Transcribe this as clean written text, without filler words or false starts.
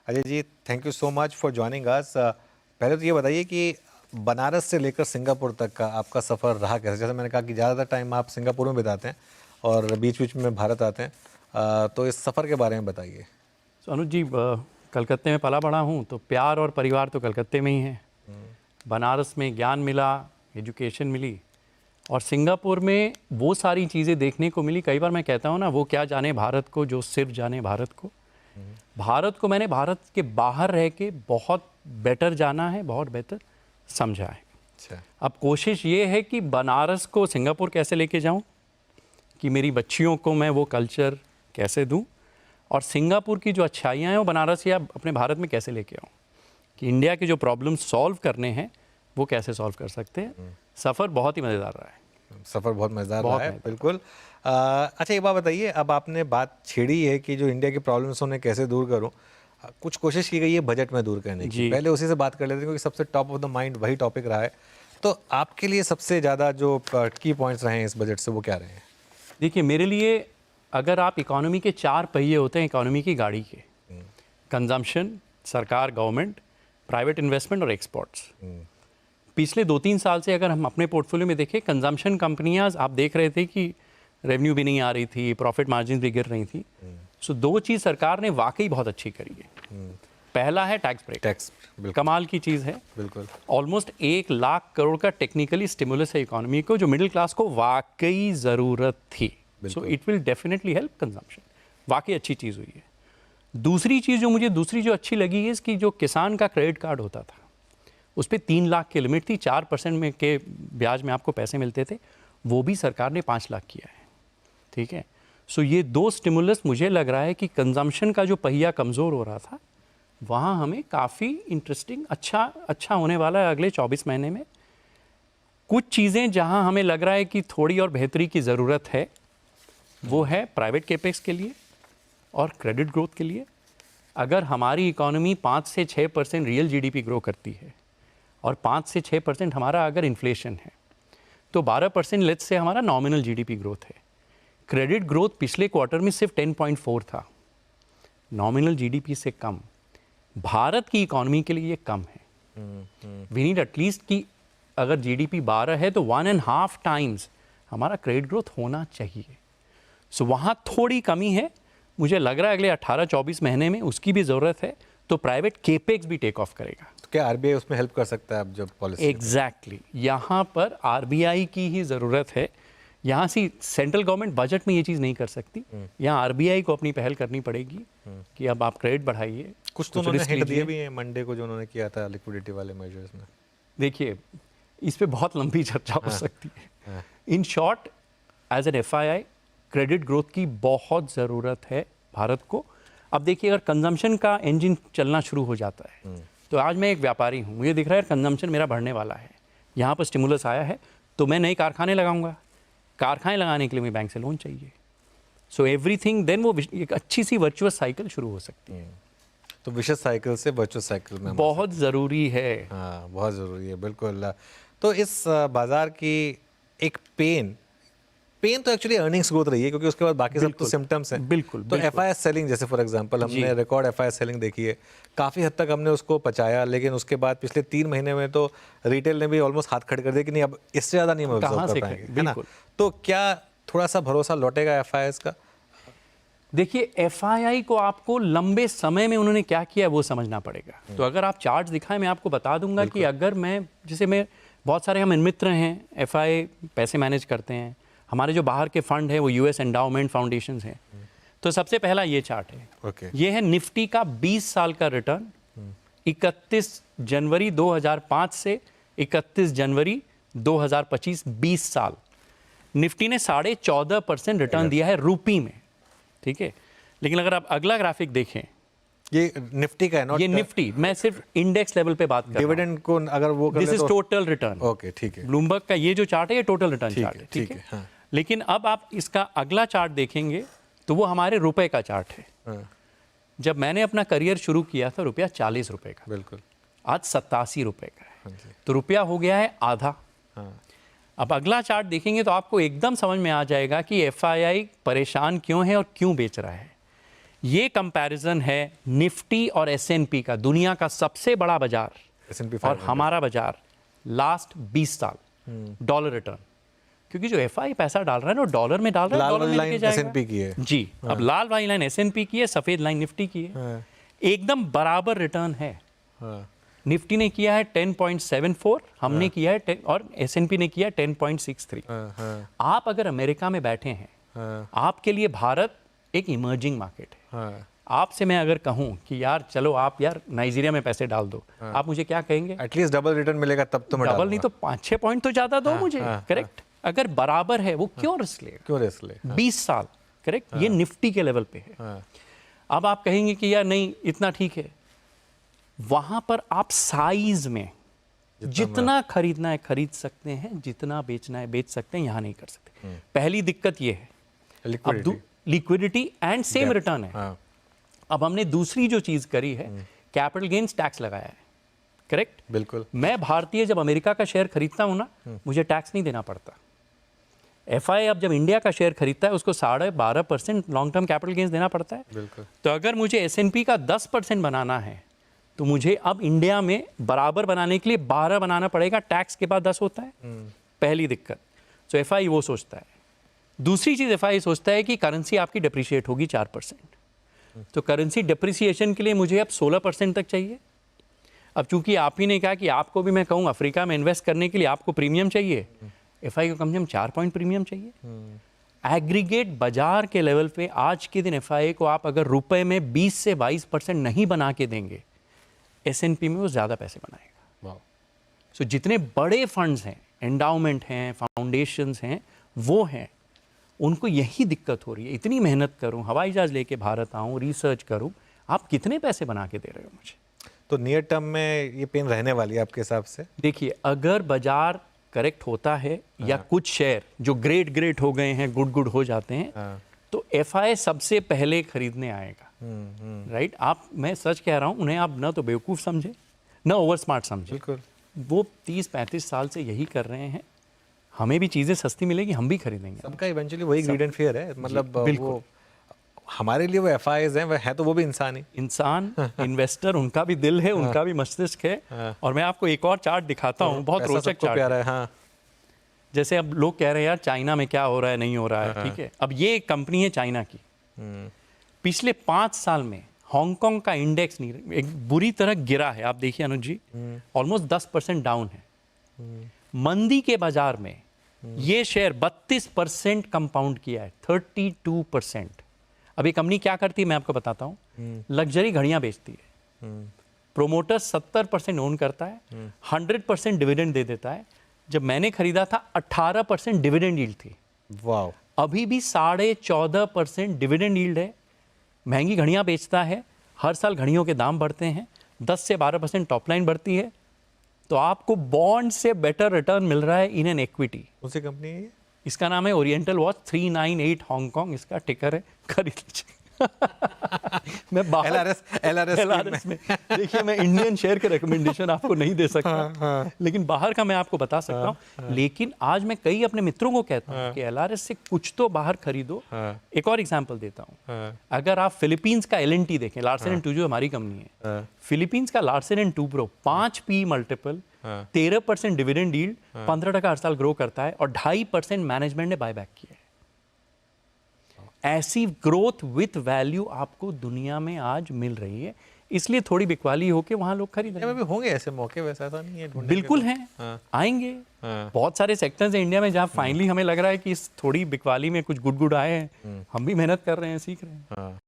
Ajay ji, thank you so much for joining us. पहले तो ये बताइए कि बनारस से लेकर सिंगापुर तक का आपका सफ़र रहा कैसे? जैसे मैंने कहा कि ज़्यादातर टाइम आप सिंगापुर में बिताते हैं और बीच-बीच में भारत आते हैं। तो इस सफ़र के बारे में बताइए। तो अनुज जी, कलकत्ते में पला बड़ा हूँ, तो प्यार और परिवार तो कलकत्ते में ही है। बनारस में ज्ञान मिला, एजुकेशन मिली, और सिंगापुर में वो सारी चीज़ें देखने को मिली। कई बार मैं कहता हूँ ना, वो क्या जाने भारत को जो सिर्फ जाने भारत को। भारत को मैंने भारत के बाहर रह के बहुत बेटर जाना है, बहुत बेहतर समझा है। अच्छा। अब कोशिश ये है कि बनारस को सिंगापुर कैसे लेके जाऊँ, कि मेरी बच्चियों को मैं वो कल्चर कैसे दूँ, और सिंगापुर की जो अच्छाइयाँ हैं वो बनारस या अपने भारत में कैसे लेके आऊँ, कि इंडिया के जो प्रॉब्लम सॉल्व करने हैं वो कैसे सॉल्व कर सकते हैं। सफ़र बहुत ही मज़ेदार रहा है। सफ़र बहुत मज़ेदार बहुत रहा है, मज़ेदार। बिल्कुल। अच्छा, एक बात बताइए, अब आपने बात छेड़ी है कि जो इंडिया की प्रॉब्लम्स उन्हें कैसे दूर करूँ। कुछ कोशिश की गई है बजट में दूर करने की। जी। पहले उसी से बात कर लेते हैं क्योंकि सबसे टॉप ऑफ द माइंड वही टॉपिक रहा है। तो आपके लिए सबसे ज़्यादा जो की पॉइंट्स रहे हैं इस बजट से, वो क्या रहे हैं? देखिए, मेरे लिए अगर आप इकोनॉमी के 4 पहिए होते हैं इकोनॉमी की गाड़ी के, कंजम्पशन, सरकार, गवर्नमेंट, प्राइवेट इन्वेस्टमेंट और एक्सपोर्ट्स। पिछले 2-3 साल से अगर हम अपने पोर्टफोलियो में देखें, कंजम्पशन कंपनियां, आप देख रहे थे कि रेवेन्यू भी नहीं आ रही थी, प्रॉफिट मार्जिन भी गिर रही थी। सो 2 चीज़ सरकार ने वाकई बहुत अच्छी करी है। पहला है टैक्स ब्रेक। टैक्स, बिल्कुल। कमाल की चीज़ है। बिल्कुल। ऑलमोस्ट 1 लाख करोड़ का टेक्निकली स्टिमुलस है इकोनॉमी को, जो मिडिल क्लास को वाकई ज़रूरत थी। So it will definitely help consumption. वाकई अच्छी चीज़ हुई है। दूसरी चीज़ जो अच्छी लगी है, इसकी जो किसान का क्रेडिट कार्ड होता था, उस पर 3 लाख की लिमिट थी, 4% में के ब्याज में आपको पैसे मिलते थे, वो भी सरकार ने 5 लाख किया है। ठीक है। सो ये 2 स्टिमुलस, मुझे लग रहा है कि कंजम्पशन का जो पहिया कमज़ोर हो रहा था, वहाँ हमें काफ़ी इंटरेस्टिंग अच्छा होने वाला है अगले 24 महीने में। कुछ चीज़ें जहाँ हमें लग रहा है कि थोड़ी और बेहतरी की ज़रूरत है, वो है प्राइवेट कैपेक्स के लिए और क्रेडिट ग्रोथ के लिए। अगर हमारी इकोनॉमी 5 से 6% रियल जीडीपी ग्रो करती है और 5 से 6% हमारा अगर इन्फ्लेशन है, तो 12% लेट्स से हमारा नॉमिनल जीडीपी ग्रोथ है। क्रेडिट ग्रोथ पिछले क्वार्टर में सिर्फ 10.4 था, नॉमिनल जीडीपी से कम। भारत की इकोनॉमी के लिए ये कम है। वी नीड एटलीस्ट कि अगर जीडीपी 12 है तो 1.5 टाइम्स हमारा क्रेडिट ग्रोथ होना चाहिए। सो वहाँ थोड़ी कमी है। मुझे लग रहा है अगले 18-24 महीने में उसकी भी ज़रूरत है, तो प्राइवेट केपेक्स भी टेक ऑफ करेगा। तो क्या आरबीआई उसमें हेल्प कर सकता है अब जब पॉलिसी? एग्जैक्टली, यहाँ पर आरबीआई की ही ज़रूरत है। यहाँ से सेंट्रल गवर्नमेंट बजट में ये चीज़ नहीं कर सकती। यहाँ आरबीआई को अपनी पहल करनी पड़ेगी कि अब आप क्रेडिट बढ़ाइए। कुछ तो उन्होंने हिंट दिए भी हैं मंडे को, जो उन्होंने किया था लिक्विडिटी वाले मेजर्स में। देखिए, इस पे बहुत लंबी चर्चा हो सकती है। In short, as an FII, credit growth की बहुत ज़रूरत है भारत को। अब देखिए, अगर कंजम्पशन का इंजन चलना शुरू हो जाता है, तो आज मैं एक व्यापारी हूँ, मुझे दिख रहा है कंजम्पशन मेरा बढ़ने वाला है, यहाँ पर स्टिमुलस आया है, तो मैं नए कारखाने लगाऊंगा। कारखाने लगाने के लिए मुझे बैंक से लोन चाहिए। सो एवरीथिंग, देन वो एक अच्छी सी वर्चुअस साइकिल शुरू हो सकती है। तो विशेष साइकिल से वर्चुअस साइकिल में बहुत ज़रूरी है। हाँ, बहुत ज़रूरी है, बिल्कुल। तो इस बाजार की एक पेन तो एक्चुअली अर्निंग्स ग्रोथ रही है, क्योंकि उसके बाद बाकी सब तो सिम्टम्स हैं। बिल्कुल। तो एफआईएस सेलिंग, जैसे फॉर एग्जांपल हमने रिकॉर्ड एफआईएस सेलिंग देखी है, काफ़ी हद तक हमने उसको पचाया, लेकिन उसके बाद पिछले 3 महीने में तो रिटेल ने भी ऑलमोस्ट हाथ खड़े कर दिया कि नहीं, अब इससे ज़्यादा नहीं हम ऑब्जर्व कर पाएंगे, है ना? तो क्या थोड़ा सा भरोसा लौटेगा एफआईएस का? देखिए, एफआईआई को आपको लंबे समय में उन्होंने क्या किया वो समझना पड़ेगा। तो अगर आप चार्ट्स दिखाएं, मैं आपको बता दूंगा कि अगर मैं बहुत सारे हम मित्र हैं, एफआईआई पैसे मैनेज करते हैं, हमारे जो बाहर के फंड है वो यूएस एंडाउमेंट फाउंडेशंस हैं। तो सबसे पहला ये चार्ट है। ये है निफ्टी का 20 साल का रिटर्न 31 जनवरी 2005 से 31 जनवरी 2025, 20 साल। निफ्टी ने 14.5% रिटर्न दिया है रुपी में। ठीक है। लेकिन अगर आप अगला ग्राफिक देखें, ये निफ्टी का है, नॉट ये निफ्टी, मैं सिर्फ इंडेक्स लेवल पे बात कर रहा हूं। डिविडेंड को अगर वो कर ले तो this is total return. Okay, ठीक है। ब्लूमबर्ग का ये जो चार्ट है, ये टोटल रिटर्न चार्ट है। ठीक है। हाँ। लेकिन अब आप इसका अगला चार्ट देखेंगे तो वो हमारे रुपए का चार्ट है। हाँ। जब मैंने अपना करियर शुरू किया था, रुपया 40 रुपए का, बिल्कुल। आज 87 रुपए का है। तो रुपया हो गया है आधा। हाँ। अब अगला चार्ट देखेंगे तो आपको एकदम समझ में आ जाएगा कि एफआईआई परेशान क्यों है और क्यों बेच रहा है। ये कंपैरिजन है निफ्टी और एसएनपी का, दुनिया का सबसे बड़ा बाजार S&P और 500 हमारा बाजार लास्ट 20 साल डॉलर रिटर्न, क्योंकि जो एफआई पैसा डाल रहा है ना डॉलर में डाल रहा है, लाल डॉलर में लाइन लेके जाएगा। S&P की है जी, अब लाल वाली लाइन एसएनपी की है, सफेद लाइन निफ्टी की है, एकदम बराबर रिटर्न है। निफ्टी ने किया है 10.74, हमने किया है 10 और एसएनपी ने किया है 10.63। आप अगर अमेरिका में बैठे हैं, आपके लिए भारत एक इमर्जिंग मार्केट है। आपसे मैं अगर कहूं कि यार चलो आप यार नाइजीरिया में पैसे डाल दो, आप मुझे क्या कहेंगे? एटलीस्ट डबल रिटर्न मिलेगा तब तो मैं डबल नहीं तो 5-6 पॉइंट तो ज्यादा दो मुझे, करेक्ट? अगर बराबर है वो क्यों रिस्क लेगा? क्यों रिस्क ले? 20 साल, करेक्ट? ये निफ्टी के लेवल पे है। अब आप कहेंगे कि यार नहीं इतना ठीक है, वहां पर आप साइज में जितना खरीदना है खरीद सकते हैं, जितना बेचना है बेच सकते हैं, यहां नहीं कर सकते। पहली दिक्कत ये है, अब लिक्विडिटी एंड सेम रिटर्न है। अब हमने दूसरी जो चीज करी है, कैपिटल गेन्स टैक्स लगाया है, करेक्ट? बिल्कुल। मैं भारतीय जब अमेरिका का शेयर खरीदता हूं ना, मुझे टैक्स नहीं देना पड़ता। एफआई अब जब इंडिया का शेयर खरीदता है उसको 12.5% लॉन्ग टर्म कैपिटल गेन्स देना पड़ता है। बिल्कुल। तो अगर मुझे एसएनपी का 10% बनाना है तो मुझे अब इंडिया में बराबर बनाने के लिए 12 बनाना पड़ेगा, टैक्स के बाद 10 होता है। पहली दिक्कत। तो एफआई वो सोचता है। दूसरी चीज एफआई सोचता है कि करेंसी आपकी डिप्रिशिएट होगी 4%, तो करेंसी डिप्रिसिएशन के लिए मुझे अब 16% तक चाहिए। अब चूंकि आप ही ने कहा कि आपको भी मैं कहूँ अफ्रीका में इन्वेस्ट करने के लिए आपको प्रीमियम चाहिए, एफआई को कम से कम 4 पॉइंट प्रीमियम चाहिए। एग्रीगेट बाजार के लेवल पे आज के दिन एफआई को आप अगर रुपए में 20 से 22% नहीं बना के देंगे, एसएनपी में वो ज्यादा पैसे बनाएगा। सो जितने बड़े फंड्स हैं, एंडाउमेंट हैं, फाउंडेशंस हैं, वो हैं, उनको यही दिक्कत हो रही है। इतनी मेहनत करूं, हवाई जहाज लेके भारत आऊं, रिसर्च करूं, आप कितने पैसे बना के दे रहे हो मुझे? तो नियर टर्म में ये पेन रहने वाली है आपके हिसाब से? देखिए, अगर बाजार करेक्ट होता है या कुछ शेयर जो ग्रेट हो गए हैं, गुड हो जाते हैं, तो एफआई सबसे पहले खरीदने आएगा। राइट? आप, मैं सच कह रहा हूं, उन्हें आप ना तो बेवकूफ समझे ना ओवर स्मार्ट समझे। बिल्कुल। वो 30-35 साल से यही कर रहे हैं। हमें भी चीजें सस्ती मिलेगी, हम भी खरीदेंगे। सबका इवेंचुअली वही ग्रीड एंड फियर है, मतलब वो हमारे लिए वो एफआईज हैं, वो है तो वो भी इंसान ही। इंसान, इन्वेस्टर, उनका भी दिल है, उनका भी मस्तिष्क है। और मैं आपको एक और चार्ट दिखाता हूँ, बहुत रोचक चार्ट प्यारा है। हाँ। जैसे अब लोग कह रहे हैं यार चाइना में क्या हो रहा है, नहीं हो रहा है, ठीक है। अब ये एक कंपनी है चाइना की, पिछले 5 साल में हांगकांग का इंडेक्स नहीं, एक बुरी तरह गिरा है। आप देखिए अनुज जी, ऑलमोस्ट 10% डाउन है। मंदी के बाजार में ये शेयर 32% कंपाउंड किया है, 32%। अब ये कंपनी क्या करती है मैं आपको बताता हूँ। लग्जरी घड़ियां बेचती है, प्रोमोटर 70% ओन करता है, 100% डिविडेंड दे देता है। जब मैंने खरीदा था 18% डिविडेंड यील्ड थी। वाह। अभी भी 14.5% डिविडेंड यील्ड है। महंगी घड़ियां बेचता है, हर साल घड़ियों के दाम बढ़ते हैं, 10 से 12% टॉप लाइन बढ़ती है, तो आपको बॉन्ड से बेटर रिटर्न मिल रहा है इन एन इक्विटी। कौन सी कंपनी है ये? इसका नाम है ओरिएंटल वॉच, 398 हांगकांग इसका टिकर है, खरीद लीजिए। मैं LRS में देखिए, मैं इंडियन शेयर के रिकमेंडेशन आपको नहीं दे सकता, लेकिन बाहर का मैं आपको बता सकता हूँ। लेकिन आज मैं कई अपने मित्रों को कहता हूँ कि LRS से कुछ तो बाहर खरीदो। एक और एग्जांपल देता हूँ, अगर आप फिलीपींस का LNT देखें, लार्सन एंड टूब्रो हमारी कंपनी है, फिलीपींस का Larsen and Toubro 5 PE multiple, 13% dividend yield, 15% हर साल ग्रो करता है, और 2.5% मैनेजमेंट ने बायबैक किया है। ऐसी ग्रोथ विथ वैल्यू आपको दुनिया में आज मिल रही है, इसलिए थोड़ी बिकवाली होके वहां लोग खरीद रहे हैं। भी होंगे ऐसे मौके, वैसा ऐसा नहीं है, बिल्कुल हैं, आएंगे। बहुत सारे सेक्टर्स हैं इंडिया में जहां फाइनली हमें लग रहा है कि इस थोड़ी बिकवाली में कुछ गुड आए हैं, हम भी मेहनत कर रहे हैं, सीख रहे हैं।